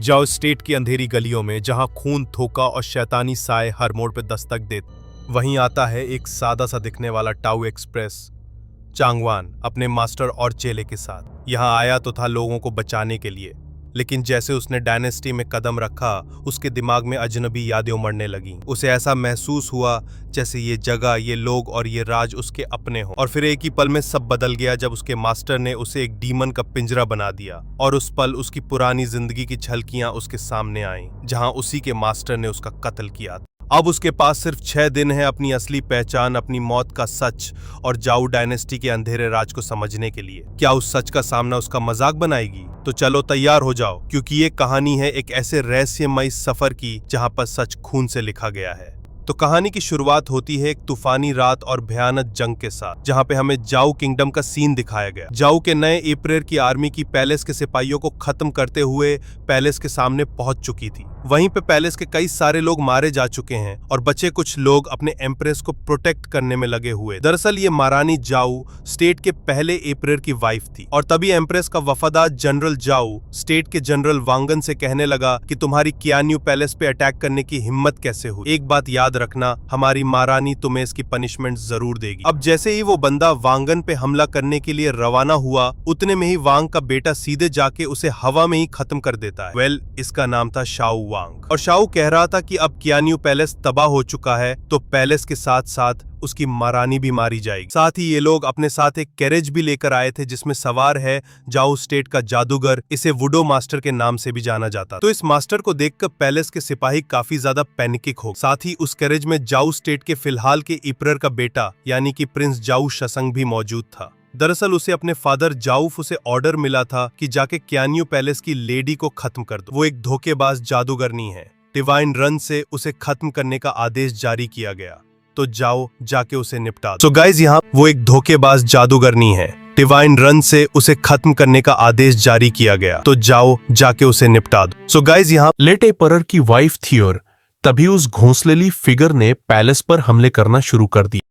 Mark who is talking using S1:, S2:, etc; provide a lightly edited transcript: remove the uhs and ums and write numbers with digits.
S1: जाओ स्टेट की अंधेरी गलियों में, जहां खून, धोखा और शैतानी साए हर मोड़ पर दस्तक देते, वहीं आता है एक सादा सा दिखने वाला टाउ एक्सप्रेस। चांगवान अपने मास्टर और चेले के साथ यहां आया तो था लोगों को बचाने के लिए, लेकिन जैसे उसने डायनेस्टी में कदम रखा, उसके दिमाग में अजनबी यादें उमड़ने लगीं। उसे ऐसा महसूस हुआ जैसे ये जगह, ये लोग और ये राज उसके अपने हों। और फिर एक ही पल में सब बदल गया जब उसके मास्टर ने उसे एक डीमन का पिंजरा बना दिया। और उस पल उसकी पुरानी जिंदगी की झलकियां उसके सामने आईं, जहां उसी के मास्टर ने उसका कत्ल किया। अब उसके पास सिर्फ 6 दिन है अपनी असली पहचान, अपनी मौत का सच और जाऊ डायनेस्टी के अंधेरे राज को समझने के लिए। क्या उस सच का सामना उसका मजाक बनाएगी? तो चलो तैयार हो जाओ, क्योंकि ये कहानी है एक ऐसे रहस्यमयी सफर की जहां पर सच खून से लिखा गया है। तो कहानी की शुरुआत होती है एक तूफानी रात और भयानक जंग के साथ, जहां पे हमें जाऊ किंगडम का सीन दिखाया गया। जाऊ के नए एम्परर की आर्मी की पैलेस के सिपाहियों को खत्म करते हुए पैलेस के सामने पहुंच चुकी थी। वहीं पे पैलेस के कई सारे लोग मारे जा चुके हैं और बचे कुछ लोग अपने एम्प्रेस को प्रोटेक्ट करने में लगे हुए। दरअसल ये महारानी जाऊ स्टेट के पहले एम्परर की वाइफ थी। और तभी एम्प्रेस का वफादार जनरल जाऊ स्टेट के जनरल वांगन से कहने लगा कि तुम्हारी कियान्यू पैलेस पे अटैक करने की हिम्मत कैसे हुई। एक बात याद रखना, हमारी महारानी तुम्हें इसकी पनिशमेंट जरूर देगी। अब जैसे ही वो बंदा वांगन पे हमला करने के लिए रवाना हुआ, उतने में ही वांग का बेटा सीधे जाके उसे हवा में ही खत्म कर देता है। इसका नाम था शाओ वांग। और शाओ कह रहा था कि अब कियान्यू पैलेस तबाह हो चुका है, तो पैलेस के साथ साथ उसकी महारानी भी मारी जाएगी। साथ ही ये लोग अपने साथ एक कैरेज भी लेकर आए थे जिसमें सवार है जाऊ स्टेट का जादूगर। इसे वुडो मास्टर के नाम से भी जाना जाता। तो इस मास्टर को देखकर पैलेस के सिपाही काफी ज्यादा पैनिक हो। साथ ही उस कैरेज में जाऊ स्टेट के फिलहाल के एम्परर का बेटा यानी कि प्रिंस जाऊ शसंग भी मौजूद था। दरअसल उसे अपने फादर जाऊफ उसे ऑर्डर मिला था कि जाके कियान्यू पैलेस की लेडी को खत्म कर दो। वो एक धोखेबाज जादूगरनी है। डिवाइन रन से उसे खत्म करने का आदेश जारी किया गया, तो जाओ जाके उसे निपटा दो। गाइस यहाँ वो एक धोखेबाज जादूगरनी है। डिवाइन रन से उसे खत्म करने का आदेश जारी किया गया, तो जाओ जाके उसे निपटा दो। गाइस यहाँ
S2: लेट एम्परर की वाइफ थी और तभी उस घोंसलेली फिगर ने पैलेस पर हमले करना शुरू कर दिया।